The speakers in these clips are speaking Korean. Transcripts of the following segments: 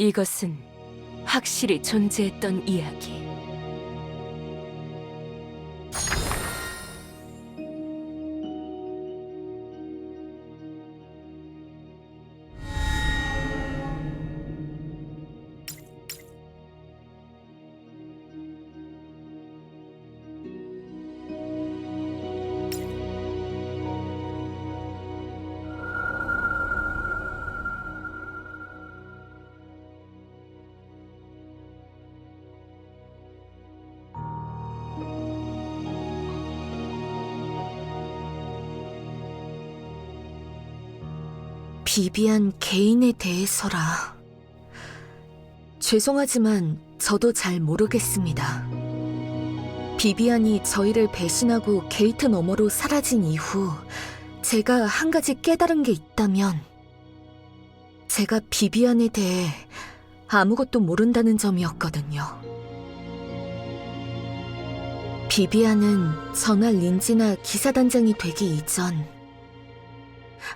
이것은 확실히 존재했던 이야기. 비비안 개인에 대해서라. 죄송하지만 저도 잘 모르겠습니다. 비비안이 저희를 배신하고 게이트 너머로 사라진 이후 제가 한 가지 깨달은 게 있다면 제가 비비안에 대해 아무것도 모른다는 점이었거든요. 비비안은 전화 린지나 기사단장이 되기 이전,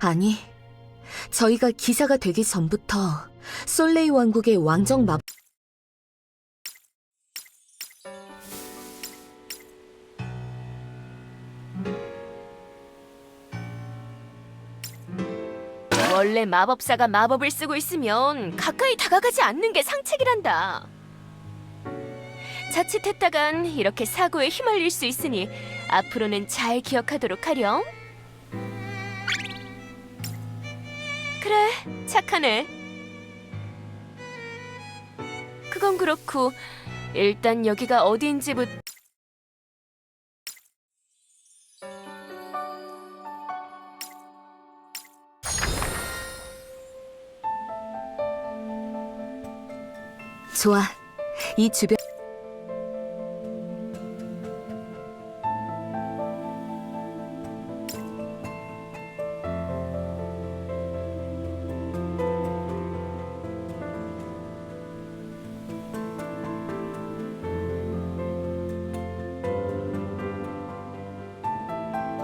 아니, 저희가 기사가 되기 전부터 솔레이 왕국의 왕정 마... 원래 마법사가 마법을 쓰고 있으면 가까이 다가가지 않는 게 상책이란다. 자칫했다간 이렇게 사고에 휘말릴 수 있으니 앞으로는 잘 기억하도록 하렴. 그래, 착하네. 그건 그렇고 일단 여기가 어디인지부터... 좋아, 이 주변...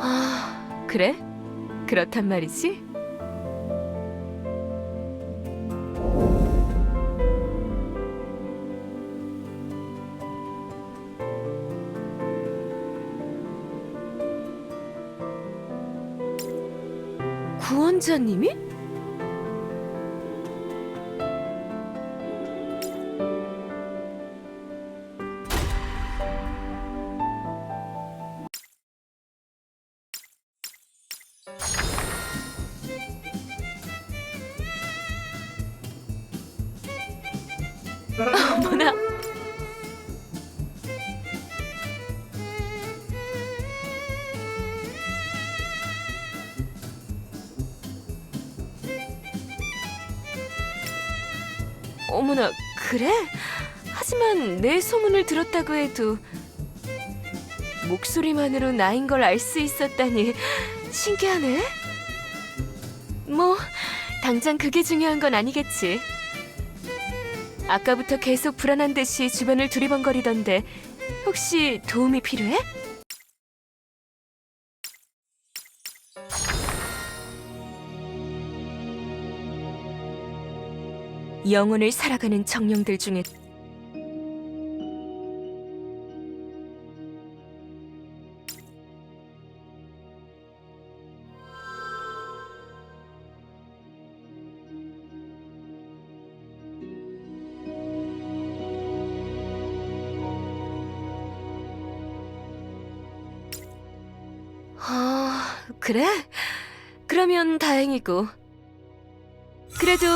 아, 그래? 그렇단 말이지? 구원자님이? 어머나. 어머나, 그래? 하지만 내 소문을 들었다고 해도 목소리만으로 나인 걸 알 수 있었다니 신기하네. 뭐, 당장 그게 중요한 건 아니겠지. 아까부터 계속 불안한 듯이 주변을 두리번거리던데 혹시 도움이 필요해? 영혼을 살아가는 정령들 중에 그래? 그러면 다행이고. 그래도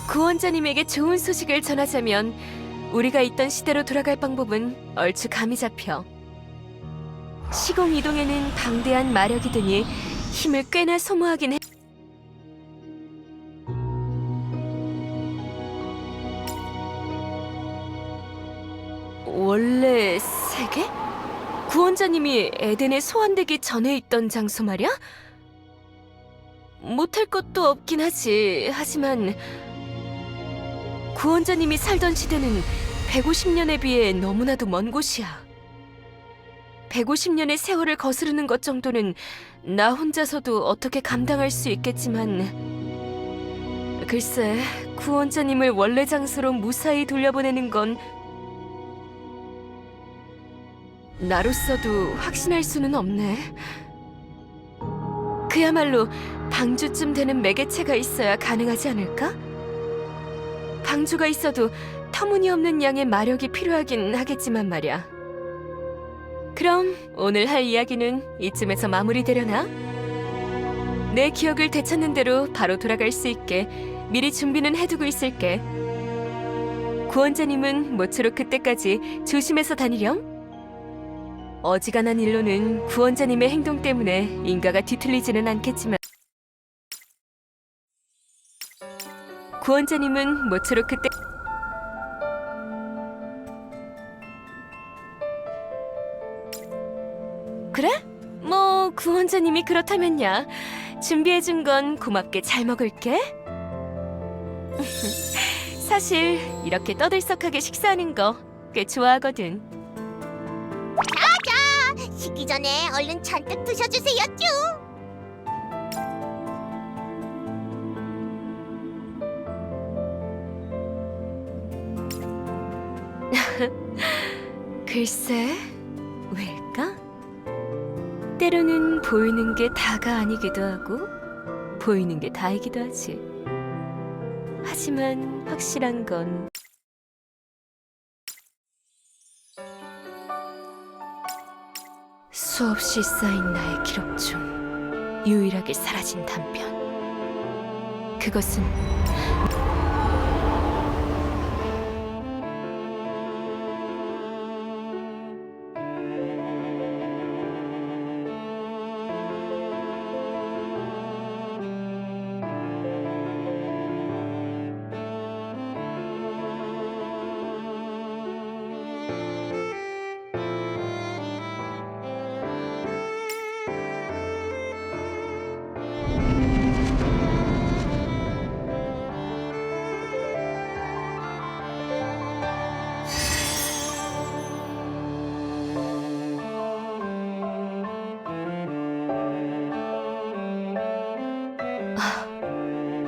구원자님에게 좋은 소식을 전하자면 우리가 있던 시대로 돌아갈 방법은 얼추 감이 잡혀. 시공 이동에는 방대한 마력이 드니 힘을 꽤나 소모하긴 해. 원래 세계? 구원자님이 에덴에 소환되기 전에 있던 장소 말이야? 못할 것도 없긴 하지. 하지만 구원자님이 살던 시대는 150년에 비해 너무나도 먼 곳이야. 150년의 세월을 거스르는 것 정도는 나 혼자서도 어떻게 감당할 수 있겠지만 글쎄, 구원자님을 원래 장소로 무사히 돌려보내는 건 나로서도 확신할 수는 없네. 그야말로 방주쯤 되는 매개체가 있어야 가능하지 않을까? 방주가 있어도 터무니없는 양의 마력이 필요하긴 하겠지만 말이야. 그럼 오늘 할 이야기는 이쯤에서 마무리되려나? 내 기억을 되찾는 대로 바로 돌아갈 수 있게 미리 준비는 해두고 있을게. 구원자님은 모쪼록 그때까지 조심해서 다니렴. 어지간한 일로는 구원자님의 행동 때문에 인가가 뒤틀리지는 않겠지만 구원자님은 모쪼록 그때 그래? 뭐 구원자님이 그렇다면야 준비해준 건 고맙게 잘 먹을게. 사실 이렇게 떠들썩하게 식사하는 거 꽤 좋아하거든. 식기 전에 얼른 잔뜩 드셔주세요, 쭈. 글쎄, 왜일까? 때로는 보이는 게 다가 아니기도 하고 보이는 게 다이기도 하지. 하지만 확실한 건 수없이 쌓인 나의 기록 중 유일하게 사라진 단편. 그것은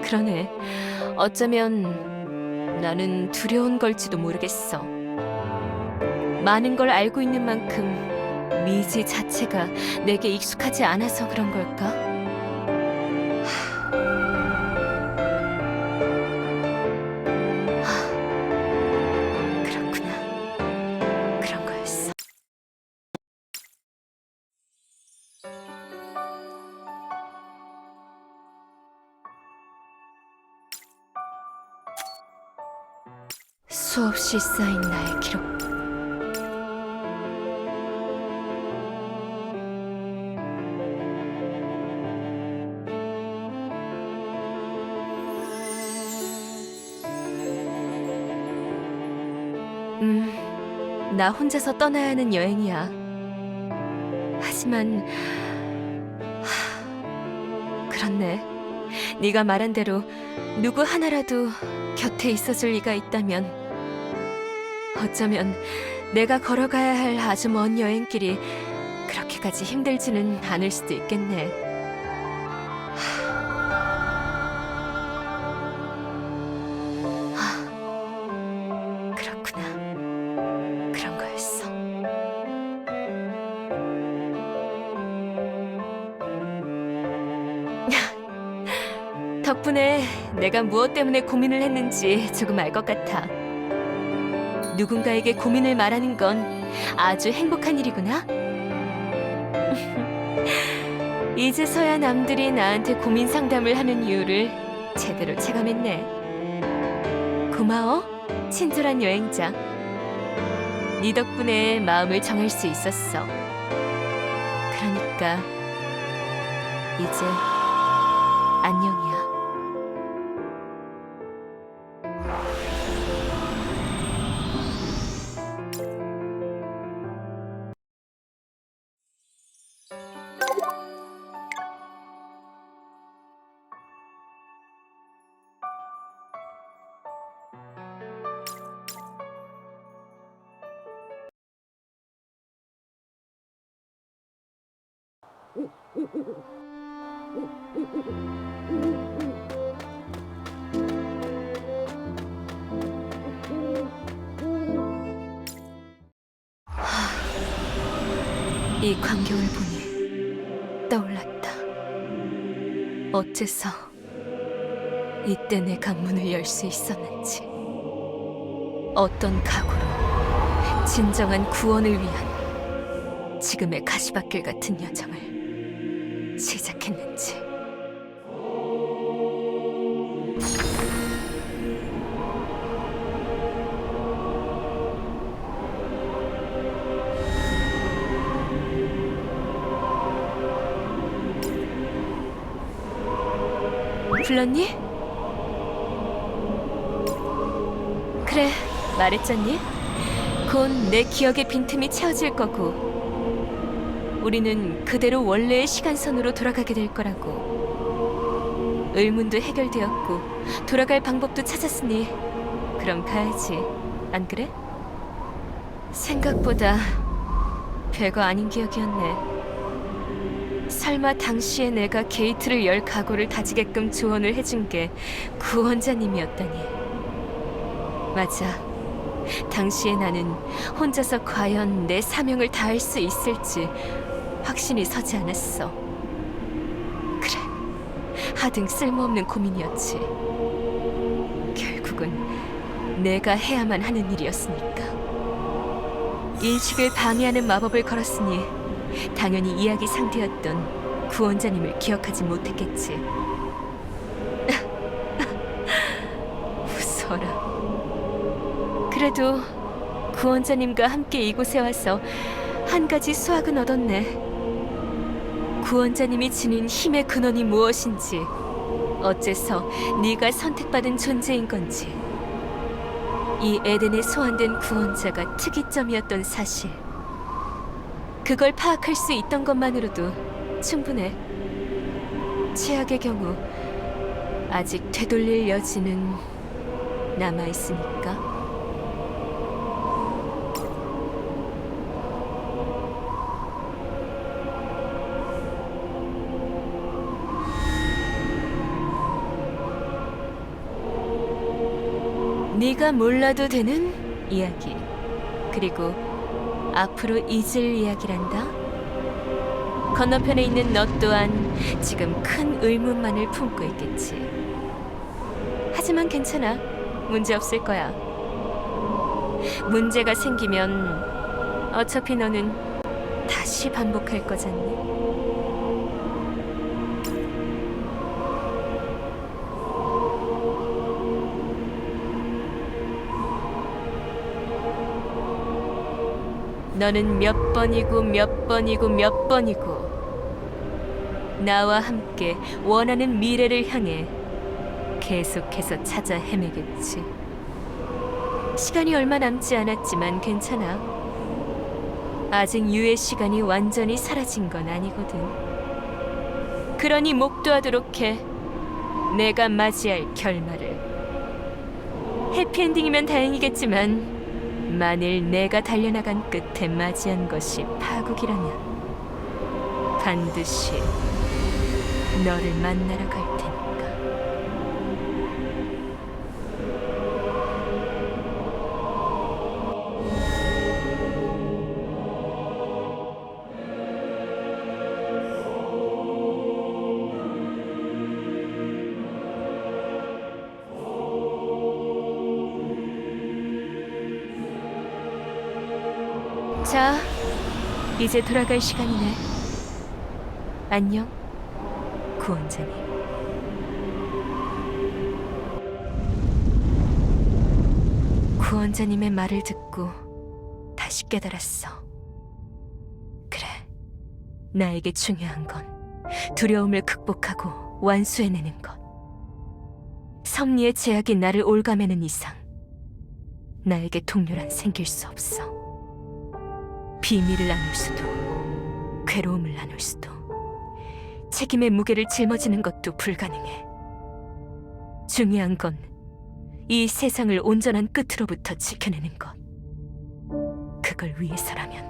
그러네. 어쩌면 나는 두려운 걸지도 모르겠어. 많은 걸 알고 있는 만큼 미지 자체가 내게 익숙하지 않아서 그런 걸까? 그렇구나. 그런 거였어. 수없이 쌓인 나의 기록. 나 혼자서 떠나야 하는 여행이야. 하지만 그렇네. 네가 말한 대로 누구 하나라도 곁에 있어줄 리가 있다면 어쩌면 내가 걸어가야 할 아주 먼 여행길이 그렇게까지 힘들지는 않을 수도 있겠네. 그렇구나. 그런 거였어. 덕분에 내가 무엇 때문에 고민을 했는지 조금 알 것 같아. 누군가에게 고민을 말하는 건 아주 행복한 일이구나. 이제서야 남들이 나한테 고민 상담을 하는 이유를 제대로 체감했네. 고마워, 친절한 여행자. 네 덕분에 마음을 정할 수 있었어. 그러니까 이제 안녕이야. 이 광경을 보니 떠올랐다. 어째서 이때 내가 문을 열 수 있었는지, 어떤 각오로 진정한 구원을 위한 지금의 가시밭길 같은 여정을 시작했는지. 불렀니? 그래, 말했잖니? 곧 내 기억의 빈틈이 채워질 거고 우리는 그대로 원래의 시간선으로 돌아가게 될 거라고. 의문도 해결되었고 돌아갈 방법도 찾았으니 그럼 가야지, 안 그래? 생각보다 별거 아닌 기억이었네. 설마 당시에 내가 게이트를 열 각오를 다지게끔 조언을 해준 게 구원자님이었다니. 맞아. 당시에 나는 혼자서 과연 내 사명을 다할 수 있을지 확신이 서지 않았어. 그래, 하등 쓸모없는 고민이었지. 결국은 내가 해야만 하는 일이었으니까. 인식을 방해하는 마법을 걸었으니 당연히 이야기 상대였던 구원자님을 기억하지 못했겠지. 웃어라. 그래도 구원자님과 함께 이곳에 와서 한 가지 수학은 얻었네. 구원자님이 지닌 힘의 근원이 무엇인지, 어째서 네가 선택받은 존재인 건지, 이 에덴에 소환된 구원자가 특이점이었던 사실, 그걸 파악할 수 있던 것만으로도 충분해. 최악의 경우 아직 되돌릴 여지는 남아있으니까. 네가 몰라도 되는 이야기, 그리고 앞으로 잊을 이야기란다. 건너편에 있는 너 또한 지금 큰 의문만을 품고 있겠지. 하지만 괜찮아. 문제 없을 거야. 문제가 생기면 어차피 너는 다시 반복할 거잖니. 너는 몇 번이고 몇 번이고 몇 번이고 나와 함께 원하는 미래를 향해 계속해서 찾아 헤매겠지. 시간이 얼마 남지 않았지만 괜찮아. 아직 유의 시간이 완전히 사라진 건 아니거든. 그러니 목도하도록 해. 내가 맞이할 결말을. 해피엔딩이면 다행이겠지만 만일 내가 달려나간 끝에 맞이한 것이 파국이라면 반드시 너를 만나러 갈 테니까. 자, 이제 돌아갈 시간이네. 안녕, 구원자님. 구원자님의 말을 듣고 다시 깨달았어. 그래, 나에게 중요한 건 두려움을 극복하고 완수해내는 것. 섭리의 제약이 나를 올가매는 이상 나에게 동료란 생길 수 없어. 비밀을 나눌 수도, 괴로움을 나눌 수도, 책임의 무게를 짊어지는 것도 불가능해. 중요한 건 이 세상을 온전한 끝으로부터 지켜내는 것. 그걸 위해서라면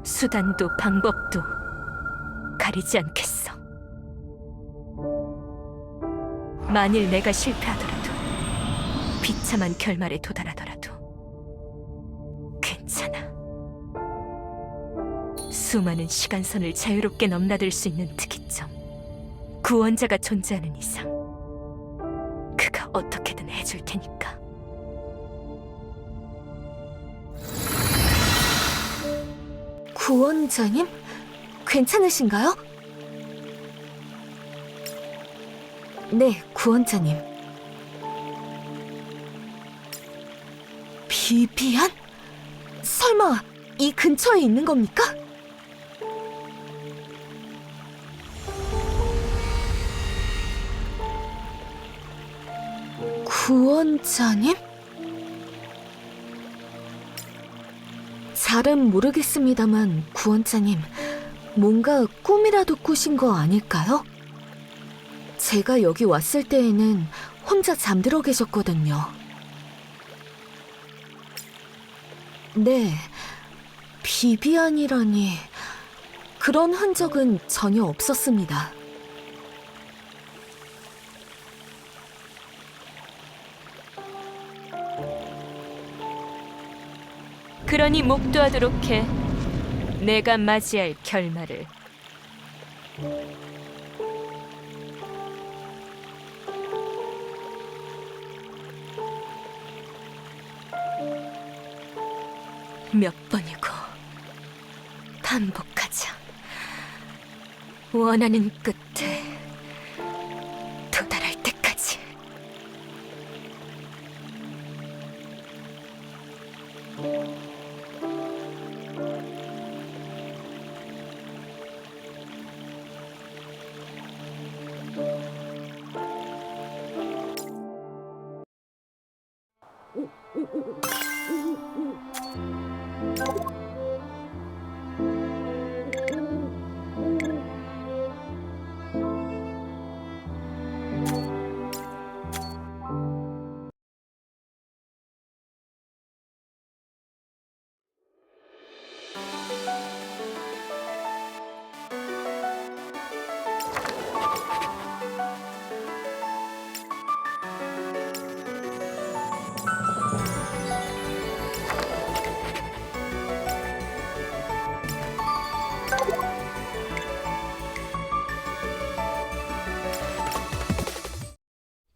수단도 방법도 가리지 않겠어. 만일 내가 실패하더라도, 비참한 결말에 도달하더라도 괜찮아. 수많은 시간선을 자유롭게 넘나들 수 있는 특이점. 구원자가 존재하는 이상 그가 어떻게든 해줄 테니까. 구원자님? 괜찮으신가요? 네, 구원자님. 비비안? 설마 이 근처에 있는 겁니까? 구원자님? 잘은 모르겠습니다만 구원자님, 뭔가 꿈이라도 꾸신 거 아닐까요? 제가 여기 왔을 때에는 혼자 잠들어 계셨거든요. 네, 비비안이라니 그런 흔적은 전혀 없었습니다. 그러니 목도하도록 해. 내가 맞이할 결말을. 몇 번이고 반복하자. 원하는 끝에 도달할 때까지.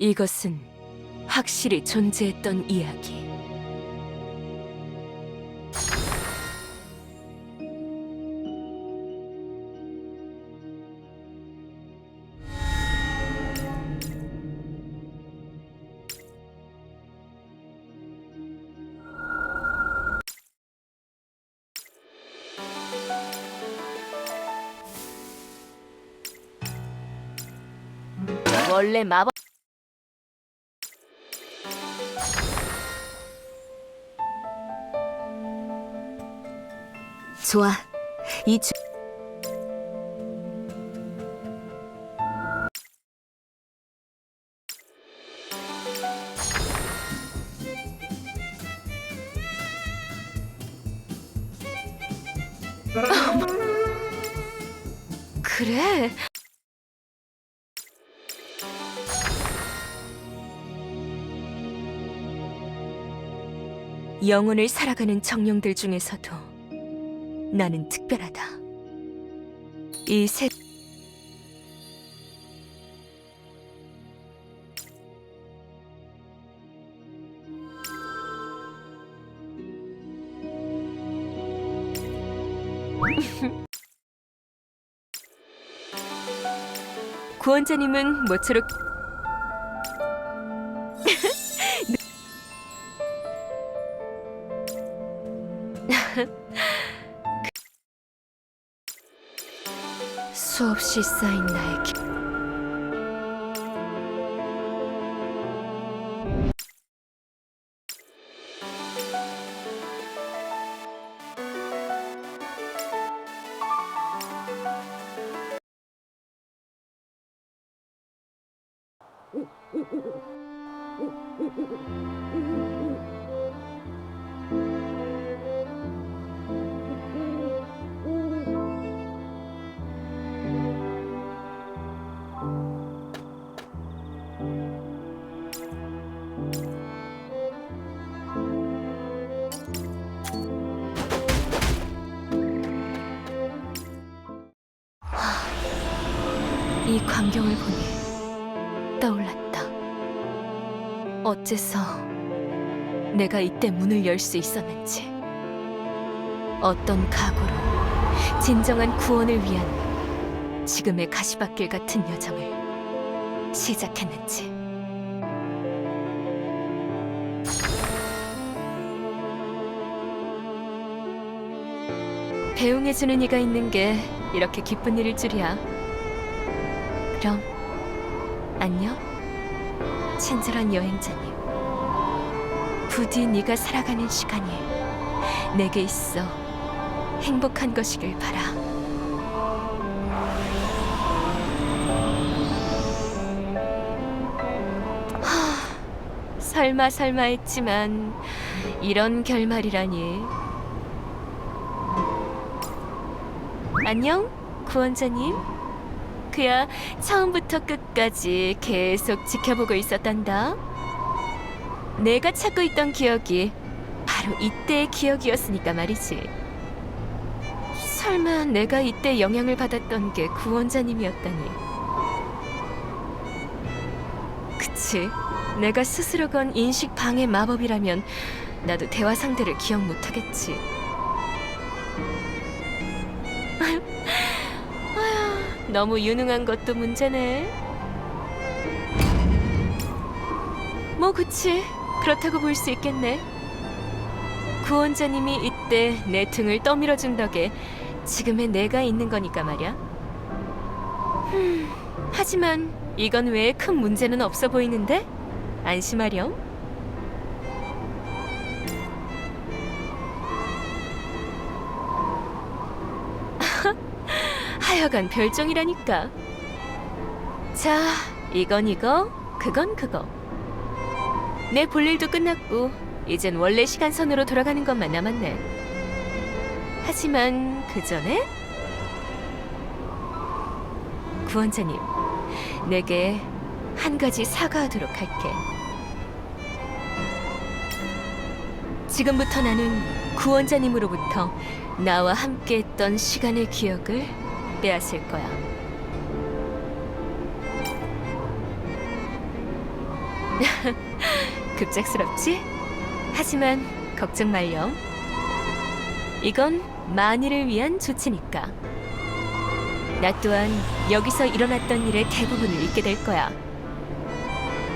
이것은 확실히 존재했던 이야기. 원래 마법 좋아, 이 주... 그래. 영혼을 살아가는 정령들 중에서도 나는 특별하다. 이 세... 구원자님은 모쪼록 수없이 쌓인 나의 기... 광경을 보니 떠올랐다. 어째서 내가 이때 문을 열 수 있었는지, 어떤 각오로 진정한 구원을 위한 지금의 가시밭길 같은 여정을 시작했는지. 배웅해주는 이가 있는 게 이렇게 기쁜 일일 줄이야. 그럼 안녕, 친절한 여행자님. 부디 네가 살아가는 시간이 내게 있어 행복한 것이길 바라. 설마 했지만 이런 결말이라니. 안녕, 구원자님. 그야 처음부터 끝까지 계속 지켜보고 있었단다. 내가 찾고 있던 기억이 바로 이때의 기억이었으니까 말이지. 설마 내가 이때 영향을 받았던 게 구원자님이었다니. 그치, 내가 스스로 건 인식 방해 마법이라면 나도 대화 상대를 기억 못하겠지. 아휴, 너무 유능한 것도 문제네. 뭐 그치, 그렇다고 볼 수 있겠네. 구원자님이 이때 내 등을 떠밀어준 덕에 지금의 내가 있는 거니까 말이야. 하지만 이건 외에 큰 문제는 없어 보이는데? 안심하렴. 하여간 별종이라니까. 자, 이건 이거, 그건 그거. 내 볼일도 끝났고 이젠 원래 시간선으로 돌아가는 것만 남았네. 하지만 그 전에 구원자님, 내게 한 가지 사과하도록 할게. 지금부터 나는 구원자님으로부터 나와 함께했던 시간의 기억을 빼앗을 거야. 급작스럽지? 하지만 걱정 말렴. 이건 만일을 위한 조치니까. 나 또한 여기서 일어났던 일의 대부분을 잊게 될 거야.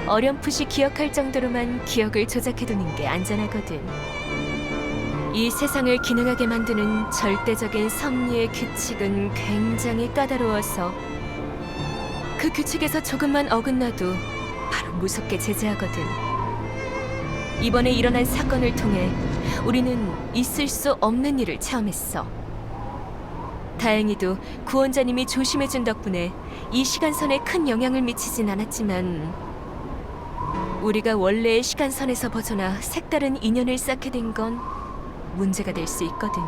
어렴풋이 기억할 정도로만 기억을 조작해두는 게 안전하거든. 이 세상을 기능하게 만드는 절대적인 섭리의 규칙은 굉장히 까다로워서 그 규칙에서 조금만 어긋나도 바로 무섭게 제재하거든. 이번에 일어난 사건을 통해 우리는 있을 수 없는 일을 체험했어. 다행히도 구원자님이 조심해준 덕분에 이 시간선에 큰 영향을 미치진 않았지만 우리가 원래의 시간선에서 벗어나 색다른 인연을 쌓게 된 건 문제가 될 수 있거든.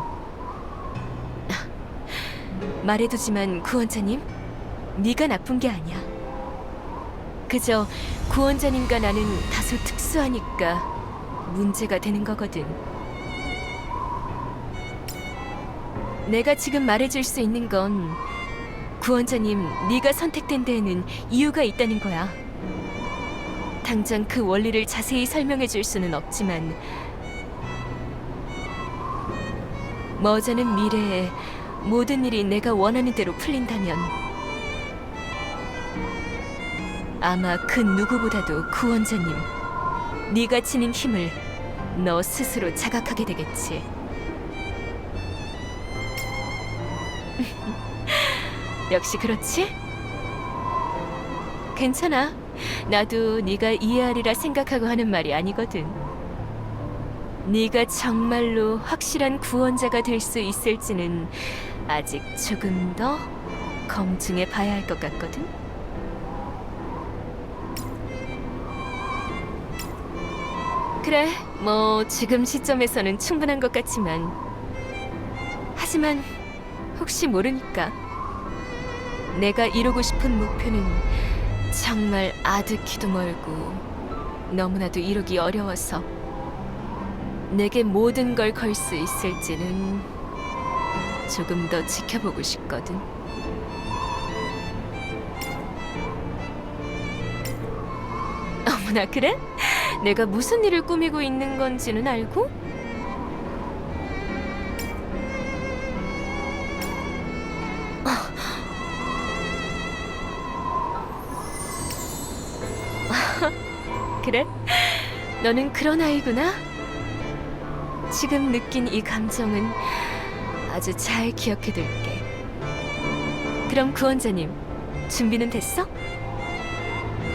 말해두지만 구원자님, 네가 나쁜 게 아니야. 그저 구원자님과 나는 다소 특수하니까 문제가 되는 거거든. 내가 지금 말해줄 수 있는 건 구원자님, 네가 선택된 데에는 이유가 있다는 거야. 당장 그 원리를 자세히 설명해 줄 수는 없지만 머지않은 미래에 모든 일이 내가 원하는 대로 풀린다면 아마 그 누구보다도 구원자님, 네가 지닌 힘을 너 스스로 자각하게 되겠지. 역시 그렇지? 괜찮아. 나도 네가 이해하리라 생각하고 하는 말이 아니거든. 네가 정말로 확실한 구원자가 될 수 있을지는 아직 조금 더 검증해 봐야 할 것 같거든. 그래, 뭐 지금 시점에서는 충분한 것 같지만 하지만 혹시 모르니까. 내가 이루고 싶은 목표는 정말 아득히도 멀고 너무나도 이루기 어려워서 내게 모든 걸 걸 수 있을지는 조금 더 지켜보고 싶거든. 어머나, 그래? 내가 무슨 일을 꾸미고 있는 건지는 알고? 그래? 너는 그런 아이구나? 지금 느낀 이 감정은 아주 잘 기억해둘게. 그럼 구원자님, 준비는 됐어?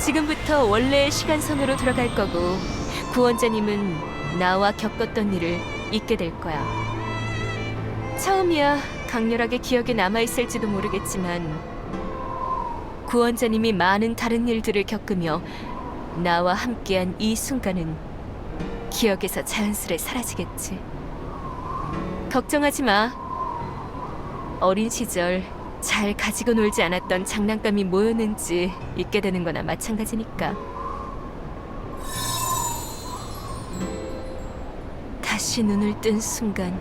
지금부터 원래의 시간선으로 돌아갈 거고, 구원자님은 나와 겪었던 일을 잊게 될 거야. 처음이야 강렬하게 기억에 남아있을지도 모르겠지만, 구원자님이 많은 다른 일들을 겪으며 나와 함께한 이 순간은 기억에서 자연스레 사라지겠지. 걱정하지 마. 어린 시절 잘 가지고 놀지 않았던 장난감이 뭐였는지 잊게 되는 거나 마찬가지니까. 다시 눈을 뜬 순간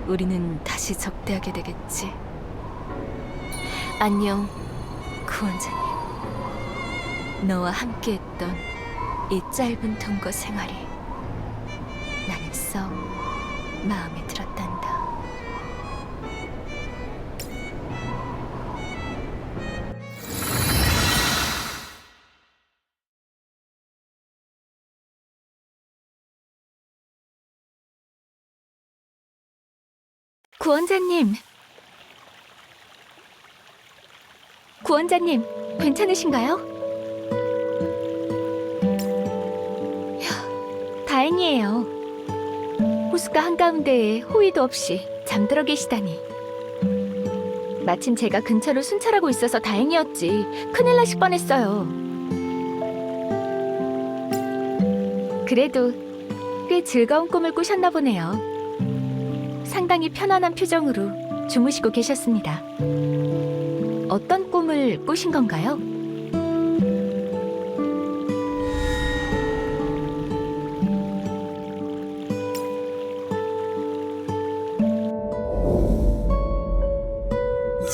우리는 다시 접대하게 되겠지. 안녕, 구원자님. 너와 함께했던 이 짧은 동거 생활이 나는 썩 마음에 들었단다. 구원자님. 구원자님, 괜찮으신가요? 다행이에요. 호숫가 한가운데에 호의도 없이 잠들어 계시다니. 마침 제가 근처를 순찰하고 있어서 다행이었지. 큰일 나실 뻔했어요. 그래도 꽤 즐거운 꿈을 꾸셨나 보네요. 상당히 편안한 표정으로 주무시고 계셨습니다. 어떤 꿈을 꾸신 건가요?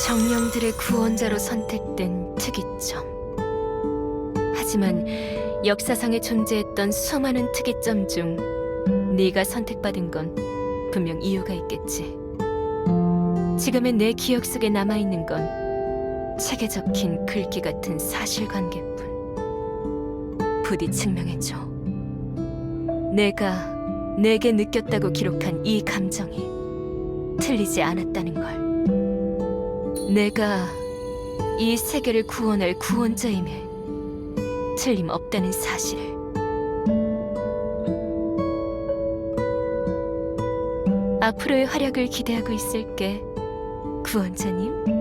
정령들의 구원자로 선택된 특이점. 하지만 역사상에 존재했던 수많은 특이점 중 네가 선택받은 건 분명 이유가 있겠지. 지금의 내 기억 속에 남아있는 건 책에 적힌 글귀 같은 사실관계뿐. 부디 증명해줘. 내가 내게 느꼈다고 기록한 이 감정이 틀리지 않았다는 걸. 내가 이 세계를 구원할 구원자임에 틀림없다는 사실을. 앞으로의 활약을 기대하고 있을게, 구원자님.